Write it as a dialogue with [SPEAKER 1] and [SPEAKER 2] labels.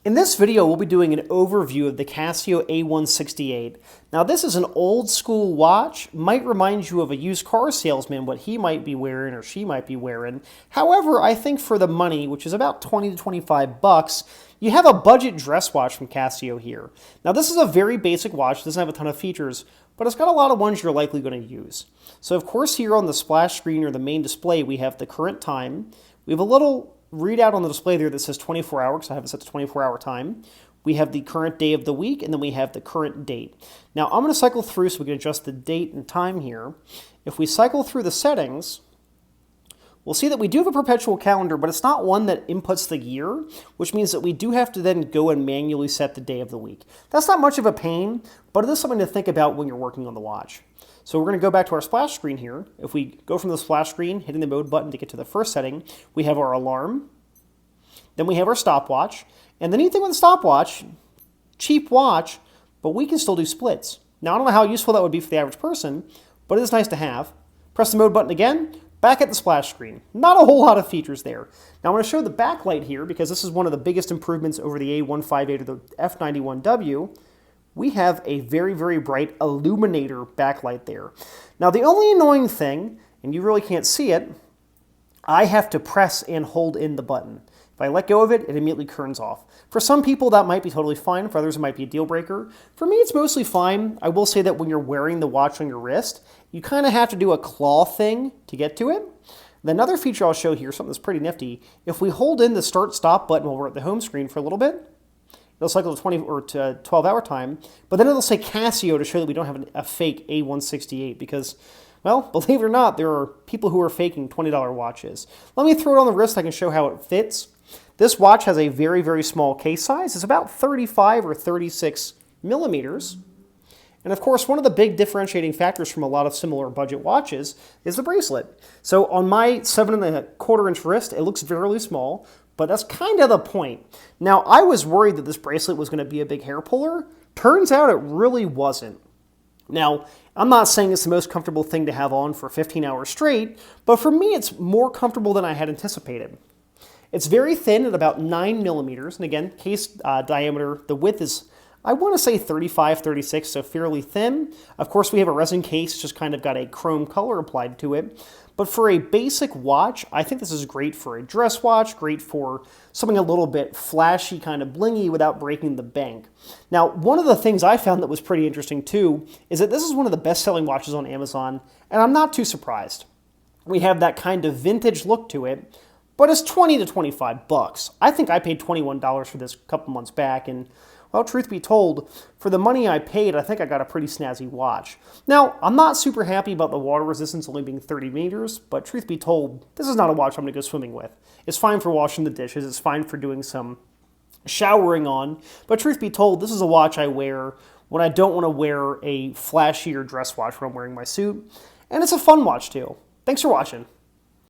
[SPEAKER 1] In this video, we'll be doing an overview of the Casio A168. Now, this is an old school watch, might remind you of a used car salesman, what he might be wearing or she might be wearing. However, I think for the money, which is about 20 to 25 bucks, you have a budget dress watch from Casio here. Now, this is a very basic watch, doesn't have a ton of features, but it's got a lot of ones you're likely going to use. So, of course, here on the splash screen or the main display, we have the current time. We have a little readout on the display there that says 24 hours, so I have it set to 24-hour time. We have the current day of the week, and then we have the current date. Now, I'm going to cycle through so we can adjust the date and time here. If we cycle through the settings, we'll see that we do have a perpetual calendar, but it's not one that inputs the year, which means that we do have to then go and manually set the day of the week. That's not much of a pain, but it is something to think about when you're working on the watch. So we're going to go back to our splash screen here. If we go from the splash screen, hitting the mode button to get to the first setting, we have our alarm, then we have our stopwatch, and the neat thing with the stopwatch, cheap watch, but we can still do splits. Now, I don't know how useful that would be for the average person, but it is nice to have. Press the mode button again, back at the splash screen. Not a whole lot of features there. Now, I'm going to show the backlight here because this is one of the biggest improvements over the A158 or the F91W. We have a very, very bright illuminator backlight there. Now, the only annoying thing, and you really can't see it, I have to press and hold in the button. If I let go of it, it immediately turns off. For some people, that might be totally fine. For others, it might be a deal breaker. For me, it's mostly fine. I will say that when you're wearing the watch on your wrist, you kind of have to do a claw thing to get to it. Another feature I'll show here, something that's pretty nifty, if we hold in the start-stop button while we're at the home screen for a little bit, it'll cycle to 20 or to 12-hour time, but then it'll say Casio to show that we don't have a fake A168 because, well, believe it or not, there are people who are faking $20 watches. Let me throw it on the wrist. I can show how it fits. This watch has a very, very small case size. It's about 35 or 36 millimeters. And of course, one of the big differentiating factors from a lot of similar budget watches is the bracelet. So on my 7¼ inch wrist, it looks fairly small, but that's kind of the point. Now, I was worried that this bracelet was going to be a big hair puller. Turns out it really wasn't. Now, I'm not saying it's the most comfortable thing to have on for 15 hours straight, but for me, it's more comfortable than I had anticipated. It's very thin at about 9 millimeters, and again, case diameter, the width is, I want to say 35, 36, so fairly thin. Of course, we have a resin case, just kind of got a chrome color applied to it. But for a basic watch, I think this is great for a dress watch, great for something a little bit flashy, kind of blingy without breaking the bank. Now, one of the things I found that was pretty interesting too is that this is one of the best-selling watches on Amazon, and I'm not too surprised. We have that kind of vintage look to it, but it's 20 to 25 bucks. I think I paid $21 for this a couple months back, and well, truth be told, for the money I paid, I think I got a pretty snazzy watch. Now, I'm not super happy about the water resistance only being 30 meters, but truth be told, this is not a watch I'm going to go swimming with. It's fine for washing the dishes, it's fine for doing some showering on, but truth be told, this is a watch I wear when I don't want to wear a flashier dress watch when I'm wearing my suit, and it's a fun watch too. Thanks for watching.